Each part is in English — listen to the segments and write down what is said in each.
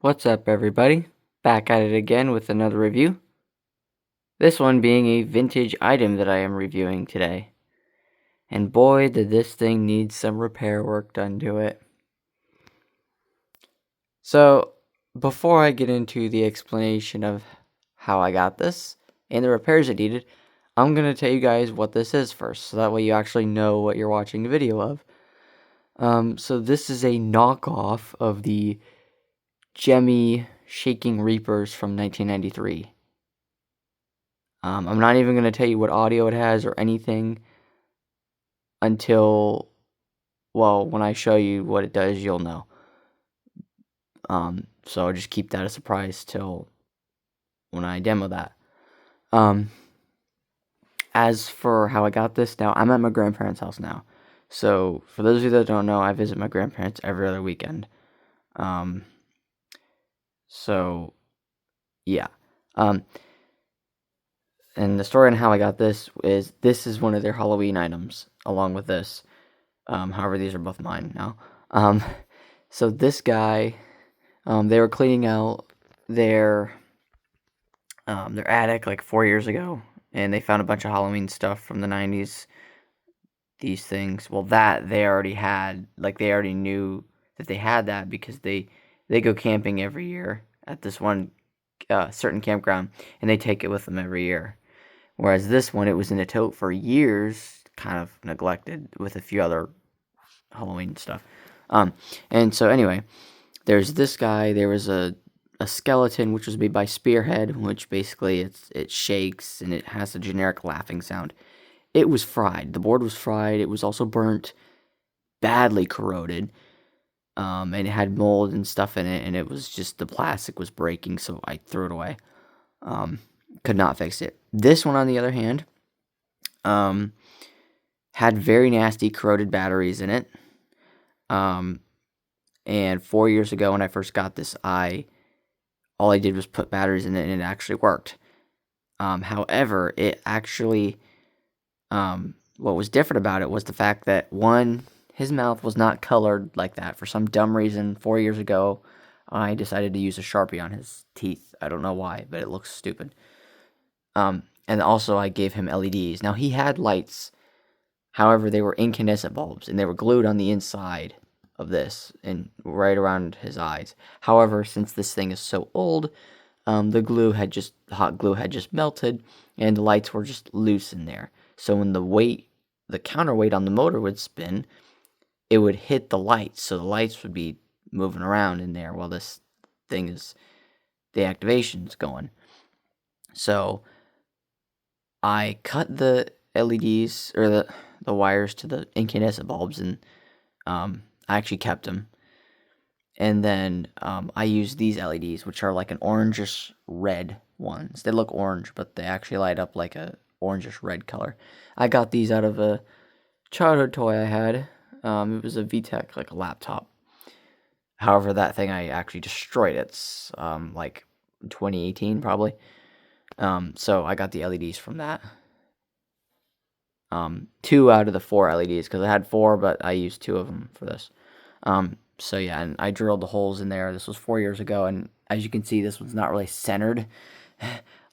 What's up, everybody? Back at it again with another review. This one being a vintage item that I am reviewing today. And boy, did this thing need some repair work done to it. So, before I get into the explanation of how I got this and the repairs it needed, I'm going to tell you guys what this is first, so that way you actually know what you're watching the video of. So this is a knockoff of the GEMMY Shaking Reapers from 1993. I'm not even going to tell you what audio it has or anything until, well, when I show you what it does, you'll know. So just keep that a surprise till when I demo that. As for how I got this, now I'm at my grandparents' house now. So for those of you that don't know, I visit my grandparents every other weekend. So yeah. And the story on how I got this is one of their Halloween items, along with this. However, these are both mine now. So this guy, they were cleaning out their attic like 4 years ago, and they found a bunch of Halloween stuff from the 90s. These things, well, that they already had, like they already knew that they had that because they go camping every year at this one certain campground, and they take it with them every year. Whereas this one, it was in a tote for years, kind of neglected with a few other Halloween stuff. And so anyway, there's this guy. There was a skeleton which was made by Spearhead, which basically it shakes and it has a generic laughing sound. It was fried. The board was fried. It was also burnt, badly corroded, and it had mold and stuff in it. And it was just the plastic was breaking, so I threw it away. Could not fix it. This one, on the other hand, had very nasty corroded batteries in it. And 4 years ago when I first got this, all I did was put batteries in it, and it actually worked. However, it actually, what was different about it was the fact that, one, his mouth was not colored like that. For some dumb reason, 4 years ago, I decided to use a Sharpie on his teeth. I don't know why, but it looks stupid. And also I gave him LEDs. Now, he had lights. However, they were incandescent bulbs, and they were glued on the inside of this and right around his eyes. However, since this thing is so old, the hot glue had just melted, and the lights were just loose in there. So when the counterweight on the motor would spin, it would hit the lights. So the lights would be moving around in there while this thing the activation's going. So I cut the LEDs, or the wires to the incandescent bulbs, and I actually kept them. And then I used these LEDs, which are like an orangish red ones. They look orange, but they actually light up like a orangish red color. I got these out of a childhood toy I had. It was a VTech, like a laptop. However, that thing, I actually destroyed. It's like 2018 probably. So I got the LEDs from that. 2 out of the 4 LEDs, because I had 4, but I used 2 of them for this. So yeah, and I drilled the holes in there. This was 4 years ago, and as you can see, this one's not really centered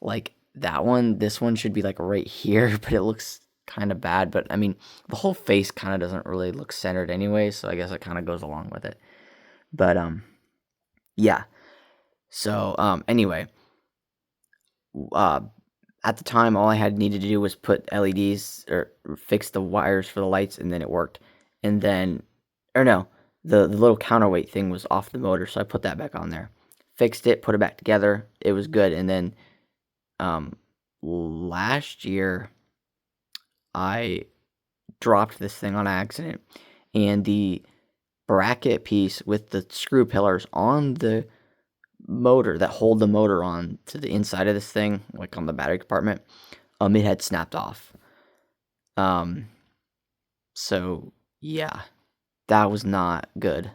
like that one. This one should be like right here, but it looks kind of bad. But I mean, the whole face kind of doesn't really look centered anyway, so I guess it kind of goes along with it. But yeah. So anyway, at the time, all I had needed to do was put LEDs or fix the wires for the lights, and then it worked. And then, or no, the little counterweight thing was off the motor, so I put that back on there. Fixed it, put it back together. It was good. And then last year, I dropped this thing on accident, and the bracket piece with the screw pillars on the motor that hold the motor on to the inside of this thing, like on the battery compartment, it had snapped off. So yeah, that was not good.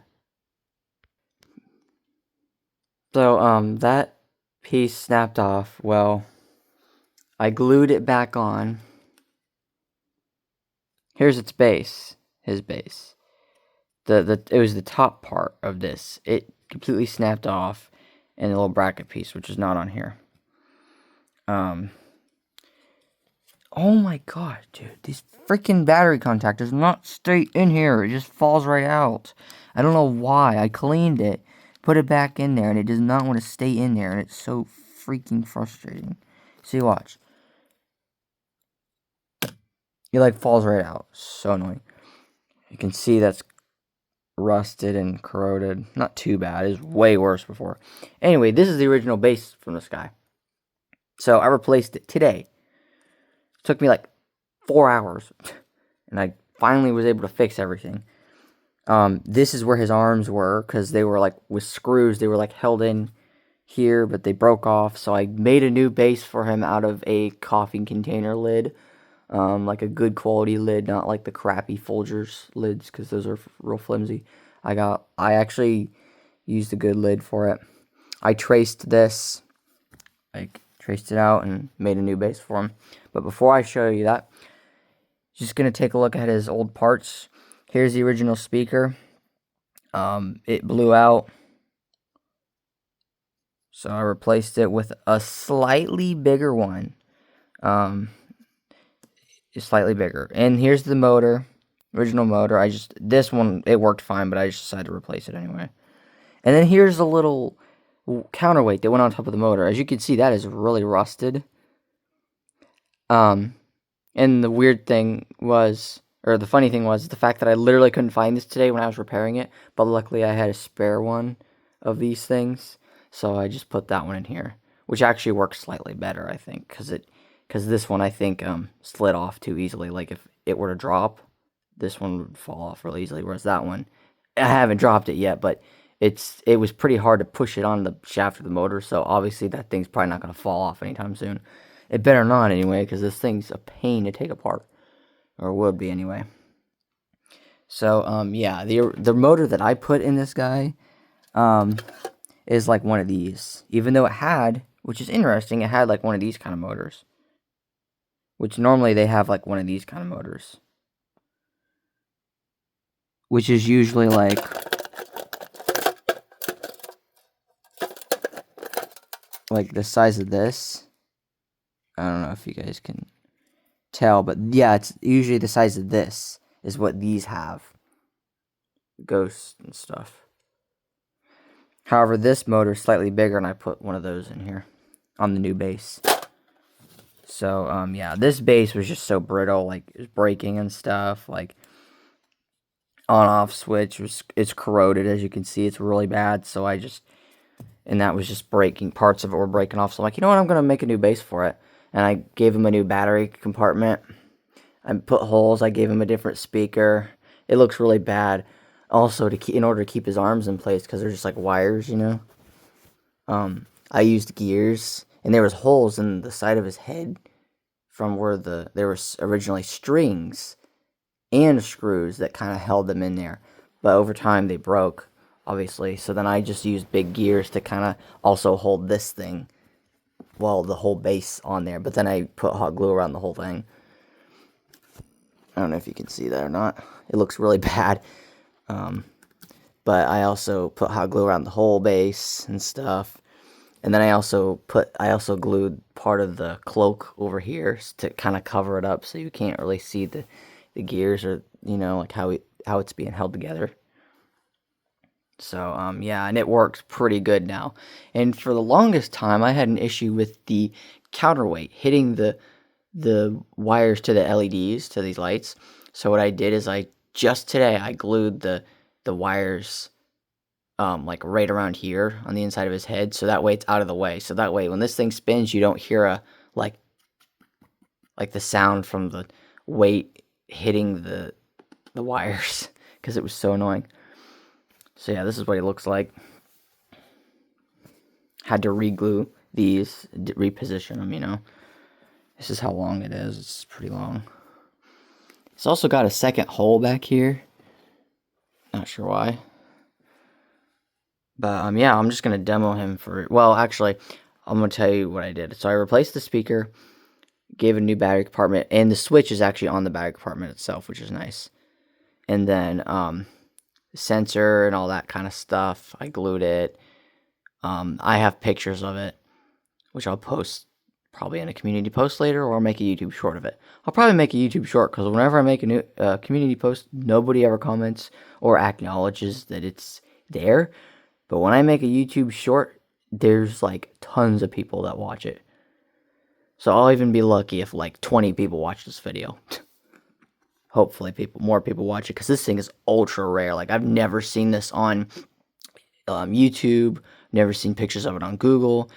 So that piece snapped off. Well, I glued it back on. Here's its base, his base. It was the top part of this. It completely snapped off, and the little bracket piece, which is not on here. Oh my god, dude, these freaking battery contact does not stay in here. It just falls right out. I don't know why. I cleaned it, put it back in there, and it does not want to stay in there, and it's so freaking frustrating. See, watch. It like falls right out. So annoying. You can see that's rusted and corroded. Not too bad. It was way worse before. Anyway, this is the original base from this guy. So I replaced it today. It took me like 4 hours. And I finally was able to fix everything. This is where his arms were, because they were like with screws. They were like held in here, but they broke off. So I made a new base for him out of a coffee container lid. Like a good quality lid, not like the crappy Folgers lids, because those are real flimsy. I actually used a good lid for it. I traced this, like traced it out and made a new base for him. But before I show you that, just gonna take a look at his old parts. Here's the original speaker. It blew out, so I replaced it with a slightly bigger one. Slightly bigger. And here's the motor, original motor. This one, it worked fine, but I just decided to replace it anyway. And then here's the little counterweight that went on top of the motor. As you can see, that is really rusted. And the weird thing was, or the funny thing was, the fact that I literally couldn't find this today when I was repairing it, but luckily I had a spare one of these things, so I just put that one in here, which actually works slightly better, I think, because this one, I think, slid off too easily. Like, if it were to drop, this one would fall off really easily, whereas that one, I haven't dropped it yet, but it was pretty hard to push it on the shaft of the motor, so obviously that thing's probably not going to fall off anytime soon. It better not, anyway, because this thing's a pain to take apart, or would be, anyway. So, yeah, the motor that I put in this guy, is like one of these, even though it had, which is interesting, it had like one of these kind of motors. Which normally they have like one of these kind of motors. Which is usually like the size of this. I don't know if you guys can tell, but yeah, it's usually the size of this is what these have. Ghosts and stuff. However, this motor is slightly bigger, and I put one of those in here on the new base. So, yeah, this base was just so brittle, like, it was breaking and stuff, like, on-off switch, it's corroded, as you can see, it's really bad, so and that was just breaking, parts of it were breaking off, so I'm like, you know what, I'm going to make a new base for it, and I gave him a new battery compartment, I put holes, I gave him a different speaker, it looks really bad, also, in order to keep his arms in place, because they're just like wires, you know, I used gears, and there was holes in the side of his head from where there was originally strings and screws that kind of held them in there. But over time, they broke, obviously. So then I just used big gears to kind of also hold this thing, well, the whole base on there. But then I put hot glue around the whole thing. I don't know if you can see that or not. It looks really bad. But I also put hot glue around the whole base and stuff. And then I also glued part of the cloak over here to kind of cover it up so you can't really see the gears, or, you know, like how it's being held together. So, yeah, and it works pretty good now. And for the longest time, I had an issue with the counterweight hitting the wires to the LEDs, to these lights. So what I did is just today I glued the wires like right around here on the inside of his head, so that way it's out of the way. So that way when this thing spins, you don't hear a like the sound from the weight hitting the wires, because it was so annoying. So yeah, this is what he looks like. Had to re-glue these, reposition them, you know. This is how long it is. It's pretty long. It's also got a second hole back here. Not sure why. But, yeah, I'm just going to demo him for... Well, actually, I'm going to tell you what I did. So I replaced the speaker, gave it a new battery compartment, and the switch is actually on the battery compartment itself, which is nice. And then, sensor and all that kind of stuff, I glued it. I have pictures of it, which I'll post probably in a community post later, or make a YouTube short of it. I'll probably make a YouTube short, because whenever I make a new community post, nobody ever comments or acknowledges that it's there. But when I make a YouTube short, there's like tons of people that watch it. So I'll even be lucky if like 20 people watch this video. Hopefully more people watch it, because this thing is ultra rare. Like, I've never seen this on YouTube, never seen pictures of it on Google.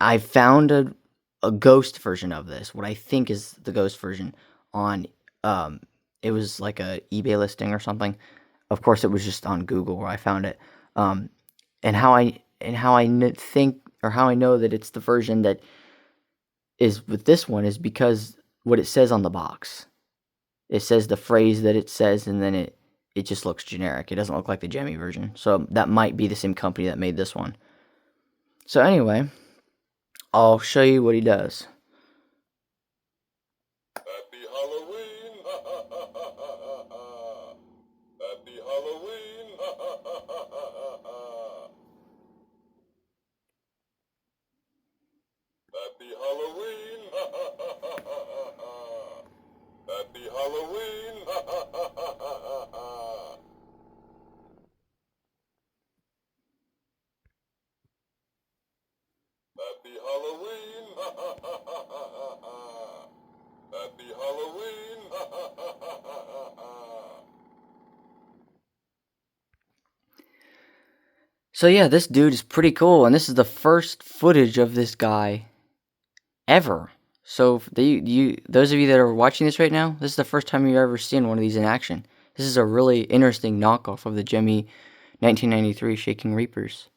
I found a ghost version of this, what I think is the ghost version, on it was like a eBay listing or something. Of course, it was just on Google where I found it. And how I think, or how I know that it's the version that is with this one, is because what it says on the box. It says the phrase that it says, and then it just looks generic. It doesn't look like the GEMMY version. So that might be the same company that made this one. So anyway, I'll show you what he does. Happy Halloween! Happy Halloween! Happy Halloween! Happy Halloween! Happy Halloween! Happy Halloween! So yeah, this dude is pretty cool, and this is the first footage of this guy ever. So those of you that are watching this right now, this is the first time you've ever seen one of these in action. This is a really interesting knockoff of the GEMMY 1993 Shaking Reapers.